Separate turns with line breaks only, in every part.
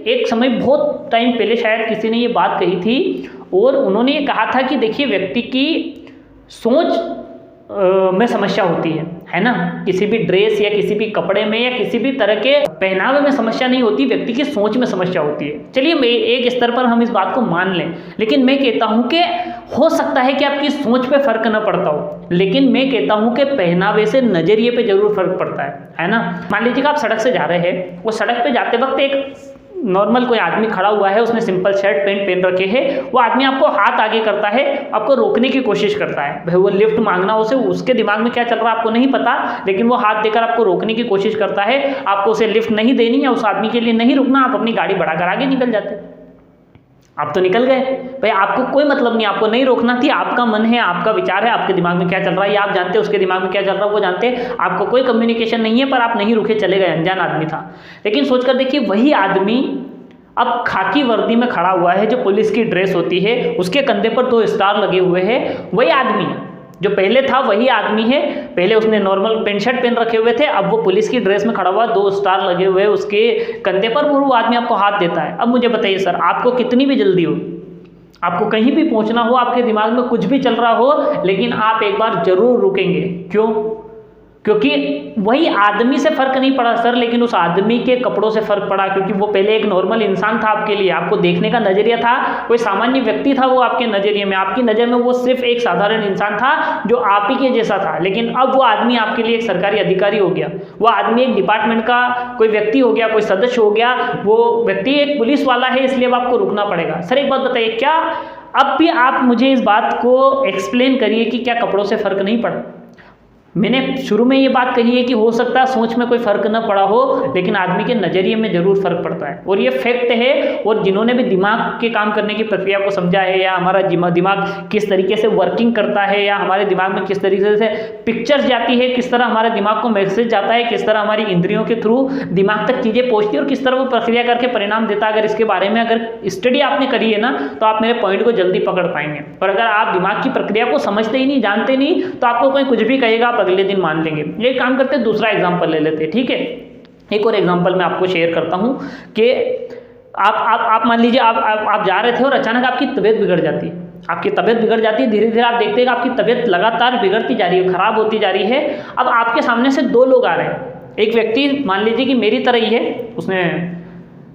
एक समय बहुत टाइम पहले शायद किसी ने ये बात कही थी और उन्होंने ये कहा था कि देखिए व्यक्ति की सोच में समस्या होती है ना। किसी भी ड्रेस या किसी भी कपड़े में या किसी भी तरह के पहनावे में समस्या नहीं होती, व्यक्ति की सोच में समस्या होती है। चलिए एक स्तर पर हम इस बात को मान लें, लेकिन मैं कहता हूं कि हो सकता है कि आपकी सोच पे फर्क न पड़ता हो, लेकिन मैं कहता हूं कि पहनावे से नजरिए पे जरूर फर्क पड़ता है ना। मान लीजिए कि आप सड़क से जा रहे हैं, वो सड़क पे जाते वक्त एक नॉर्मल कोई आदमी खड़ा हुआ है, उसने सिंपल शर्ट पैंट पहन रखे है, वो आदमी आपको हाथ आगे करता है, आपको रोकने की कोशिश करता है, भाई वो लिफ्ट मांगना उसे, उसके दिमाग में क्या चल रहा है आपको नहीं पता, लेकिन वो हाथ देकर आपको रोकने की कोशिश करता है, आपको उसे लिफ्ट नहीं देनी या उस आदमी के लिए नहीं रुकना, आप अपनी गाड़ी बढ़ाकर आगे निकल जाते। आप तो निकल गए भाई, आपको कोई मतलब नहीं, आपको नहीं रोकना थी, आपका मन है, आपका विचार है, आपके दिमाग में क्या चल रहा है ये आप जानते, उसके दिमाग में क्या चल रहा है वो जानते, आपको कोई कम्युनिकेशन नहीं है, पर आप नहीं रुके, चले गए, अनजान आदमी था। लेकिन सोचकर देखिए, वही आदमी अब खाकी वर्दी में खड़ा हुआ है, जो पुलिस की ड्रेस होती है, उसके कंधे पर 2 स्टार लगे हुए हैं, वही आदमी जो पहले था वही आदमी है। पहले उसने नॉर्मल पेंट शर्ट पहन रखे हुए थे, अब वो पुलिस की ड्रेस में खड़ा हुआ, 2 स्टार लगे हुए उसके कंधे पर, वो आदमी आपको हाथ देता है। अब मुझे बताइए सर, आपको कितनी भी जल्दी हो, आपको कहीं भी पहुंचना हो, आपके दिमाग में कुछ भी चल रहा हो, लेकिन आप एक बार जरूर रुकेंगे। क्यों? क्योंकि वही आदमी से फर्क नहीं पड़ा सर, लेकिन उस आदमी के कपड़ों से फर्क पड़ा, क्योंकि वो पहले एक नॉर्मल इंसान था आपके लिए, आपको देखने का नजरिया था, कोई सामान्य व्यक्ति था वो आपके नजरिए में, आपकी नज़र में वो सिर्फ एक साधारण इंसान था जो आप ही के जैसा था। लेकिन अब वो आदमी आपके लिए एक सरकारी अधिकारी हो गया, वो आदमी एक डिपार्टमेंट का कोई व्यक्ति हो गया, कोई सदस्य हो गया, वो व्यक्ति एक पुलिस वाला है, इसलिए अब आपको रुकना पड़ेगा। सर एक बात बताइए, क्या अब भी आप मुझे इस बात को एक्सप्लेन करिए कि क्या कपड़ों से फर्क नहीं पड़ा? मैंने शुरू में ये बात कही है कि हो सकता है सोच में कोई फर्क न पड़ा हो, लेकिन आदमी के नज़रिए में जरूर फर्क पड़ता है, और ये फैक्ट है। और जिन्होंने भी दिमाग के काम करने की प्रक्रिया को समझा है, या हमारा दिमाग किस तरीके से वर्किंग करता है, या हमारे दिमाग में किस तरीके से पिक्चर्स जाती है, किस तरह हमारे दिमाग को मैसेज जाता है, किस तरह हमारी इंद्रियों के थ्रू दिमाग तक चीज़ें पहुँचती है और किस तरह वो प्रक्रिया करके परिणाम देता है, अगर इसके बारे में अगर स्टडी आपने करी है ना, तो आप मेरे पॉइंट को जल्दी पकड़ पाएंगे। और अगर आप दिमाग की प्रक्रिया को समझते ही नहीं, जानते नहीं, तो आपको कोई कुछ भी कहेगा अगले दिन मान लेंगे। ये काम करते, दूसरा एग्जांपल ले लेते हैं, ठीक है। एक और एग्जांपल मैं आपको शेयर करता हूं कि आप मान लीजिए आप जा रहे थे और अचानक आपकी तबीयत बिगड़ जाती है, आपकी तबीयत बिगड़ जाती है, धीरे धीरे आप देखते हैं कि आपकी तबीयत लगातार बिगड़ती जा रही है, खराब होती जा रही है। अब आपके सामने से 2 लोग आ रहे हैं, एक व्यक्ति मान लीजिए कि मेरी तरह ही है, उसने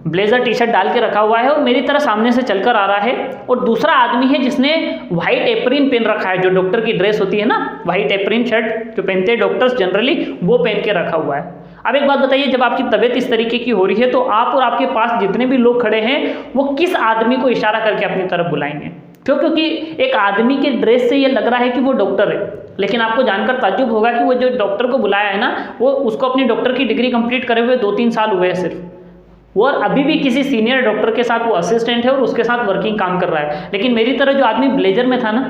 ब्लेजर टी शर्ट डाल के रखा हुआ है और मेरी तरह सामने से चलकर आ रहा है, और दूसरा आदमी है जिसने व्हाइट एप्रिन पहन रखा है, जो डॉक्टर की ड्रेस होती है ना, व्हाइट एप्रिन शर्ट जो पहनते हैं डॉक्टर्स जनरली, वो पहन के रखा हुआ है। अब एक बात बताइए, जब आपकी तबीयत इस तरीके की हो रही है, तो आप और आपके पास जितने भी लोग खड़े हैं, वो किस आदमी को इशारा करके अपनी तरफ बुलाएंगे? क्यों? क्योंकि एक आदमी के ड्रेस से ये लग रहा है कि वो डॉक्टर है, लेकिन आपको जानकर ताज्जुब होगा कि वो जो डॉक्टर को बुलाया है ना, वो उसको अपनी डॉक्टर की डिग्री कंप्लीट करे हुए 2-3 साल हुए हैं सिर्फ, और अभी भी किसी सीनियर डॉक्टर के साथ वो असिस्टेंट है और उसके साथ वर्किंग काम कर रहा है। लेकिन मेरी तरह जो आदमी ब्लेजर में था ना,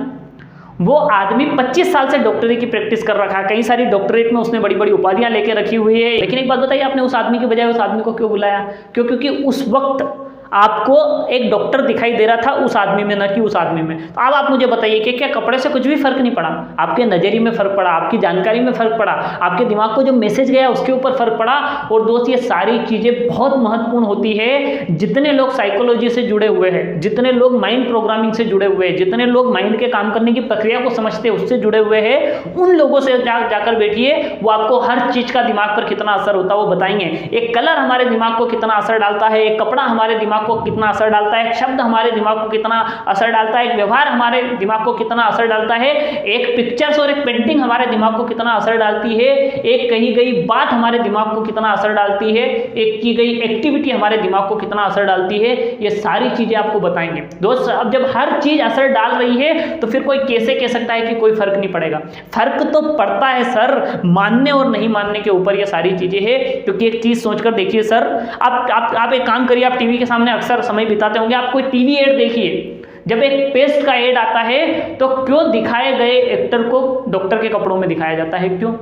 वो आदमी 25 साल से डॉक्टरी की प्रैक्टिस कर रखा है, कई सारी डॉक्टरेट में उसने बड़ी बड़ी उपाधियां लेके रखी हुई है। लेकिन एक बात बताइए, आपने उस आदमी के बजाय उस आदमी को क्यों बुलाया? क्यों? क्योंकि उस वक्त आपको एक डॉक्टर दिखाई दे रहा था उस आदमी में, न कि उस आदमी में। तो अब आप मुझे बताइए कि क्या कपड़े से कुछ भी फर्क नहीं पड़ा? आपके नजरिए में फर्क पड़ा, आपकी जानकारी में फर्क पड़ा, आपके दिमाग को जो मैसेज गया उसके ऊपर फर्क पड़ा। और दोस्त, ये सारी चीजें बहुत महत्वपूर्ण होती है। जितने लोग साइकोलॉजी से जुड़े हुए हैं, जितने लोग माइंड प्रोग्रामिंग से जुड़े हुए हैं, जितने लोग माइंड के काम करने की प्रक्रिया को समझते हैं, उससे जुड़े हुए हैं, उन लोगों से जाकर बैठिए, वो आपको हर चीज का दिमाग पर कितना असर होता है वो बताएंगे। एक कलर हमारे दिमाग को कितना असर डालता है, एक कपड़ा हमारे दिमाग को कितना असर डालता है, एक शब्द हमारे दिमाग को कितना असर डालता है, एक व्यवहार हमारे दिमाग को कितना असर डालता है, एक पिक्चर्स और एक पेंटिंग हमारे दिमाग को कितना असर डालती है, एक कही गई बात हमारे दिमाग को कितना असर डालती है, एक की गई एक्टिविटी हमारे दिमाग को कितना असर डालती है। ये सारी चीजें आपको बताएंगे दोस्त। अब जब हर चीज असर डाल रही है, तो फिर कोई कैसे कह सकता है कि कोई फर्क नहीं पड़ेगा? फर्क तो पड़ता है सर, मानने और नहीं मानने के ऊपर ये सारी चीजें हैं। क्योंकि एक चीज सोचकर देखिए सर, आप एक काम करिए, आप टीवी के सामने अक्सर समय बिताते होंगे, आप कोई टीवी एड देखिए, जब एक पेस्ट का एड आता है तो क्यों दिखाए गए एक्टर को डॉक्टर के कपड़ों में दिखाया जाता है? क्यों?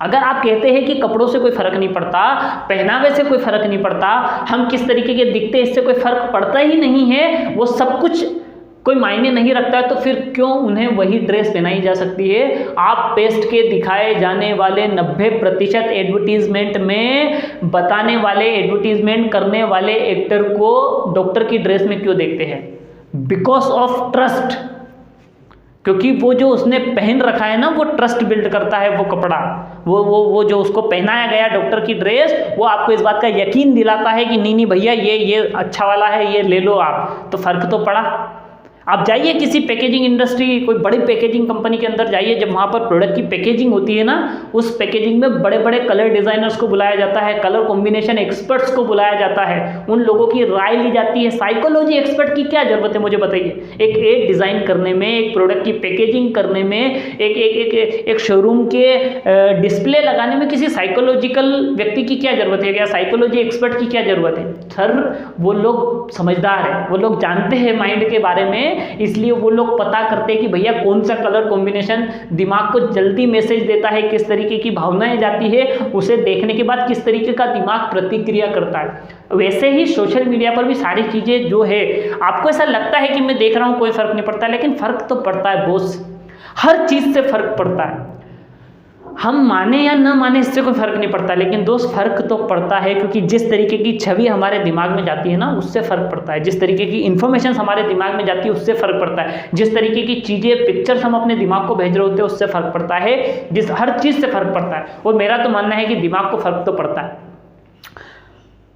अगर आप कहते हैं कि कपड़ों से कोई फर्क नहीं पड़ता, पहनावे से कोई फर्क नहीं पड़ता, हम किस तरीके के दिखते इससे कोई फर्क पड़ता ही नहीं है, वो सब कुछ कोई मायने नहीं रखता है, तो फिर क्यों उन्हें वही ड्रेस पहनाई जा सकती है? आप पेस्ट के दिखाए जाने वाले 90% एडवर्टीजमेंट में बताने वाले, एडवर्टीजमेंट करने वाले एक्टर को डॉक्टर की ड्रेस में क्यों देखते हैं? बिकॉज ऑफ ट्रस्ट, क्योंकि वो जो उसने पहन रखा है ना, वो ट्रस्ट बिल्ड करता है। वो कपड़ा, वो जो उसको पहनाया गया डॉक्टर की ड्रेस, वो आपको इस बात का यकीन दिलाता है कि नहीं भैया ये अच्छा वाला है, ये ले लो आप। तो फर्क तो पड़ा। आप जाइए किसी पैकेजिंग इंडस्ट्री, कोई बड़ी पैकेजिंग कंपनी के अंदर जाइए, जब वहाँ पर प्रोडक्ट की पैकेजिंग होती है ना, उस पैकेजिंग में बड़े बड़े कलर डिज़ाइनर्स को बुलाया जाता है, कलर कॉम्बिनेशन एक्सपर्ट्स को बुलाया जाता है, उन लोगों की राय ली जाती है। साइकोलॉजी एक्सपर्ट की क्या ज़रूरत है, मुझे बताइए? एक एड डिज़ाइन करने में, एक प्रोडक्ट की पैकेजिंग करने में, एक शोरूम के डिस्प्ले लगाने में किसी साइकोलॉजिकल व्यक्ति की क्या ज़रूरत है? या साइकोलॉजी एक्सपर्ट की क्या ज़रूरत है? सर, वो लोग समझदार हैं, वो लोग जानते हैं माइंड के बारे में, इसलिए वो लोग पता करते हैं कि भैया कौन सा कलर कॉम्बिनेशन दिमाग को जल्दी मैसेज देता है, किस तरीके की भावनाएं जाती है, उसे देखने के बाद किस तरीके का दिमाग प्रतिक्रिया करता है। वैसे ही सोशल मीडिया पर भी सारी चीज़ें जो है, आपको ऐसा लगता है कि मैं देख रहा हूँ कोई फर्क नहीं पड़ता, लेकिन फर्क तो पड़ता है बॉस, हर चीज़ से फर्क पड़ता है। हम माने या न माने इससे कोई फर्क नहीं पड़ता, लेकिन दोस्त फर्क तो पड़ता है, क्योंकि जिस तरीके की छवि हमारे दिमाग में जाती है ना, उससे फर्क पड़ता है। जिस तरीके की इन्फॉर्मेशन हमारे दिमाग में जाती है, उससे फर्क पड़ता है। जिस तरीके की चीज़ें, पिक्चर्स हम अपने दिमाग को भेज रहे होते हैं, उससे फर्क पड़ता है। हर चीज़ से फर्क पड़ता है। और मेरा तो मानना है कि दिमाग को फर्क तो पड़ता है,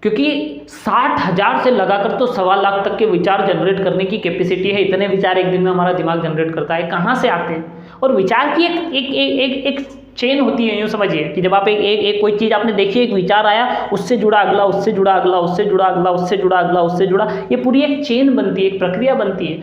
क्योंकि 60,000 से लगाकर तो 1.25 लाख तक के विचार जनरेट करने की कैपेसिटी है। इतने विचार एक दिन में हमारा दिमाग जनरेट करता है, कहाँ से आते हैं? और विचार की एक चेन होती है, यूँ समझिए कि जब आप एक कोई चीज़ आपने देखी, एक विचार आया, उससे जुड़ा अगला, उससे जुड़ा अगला, उससे जुड़ा अगला, उससे जुड़ा अगला, उससे जुड़ा, ये पूरी एक चेन बनती है, एक प्रक्रिया बनती है।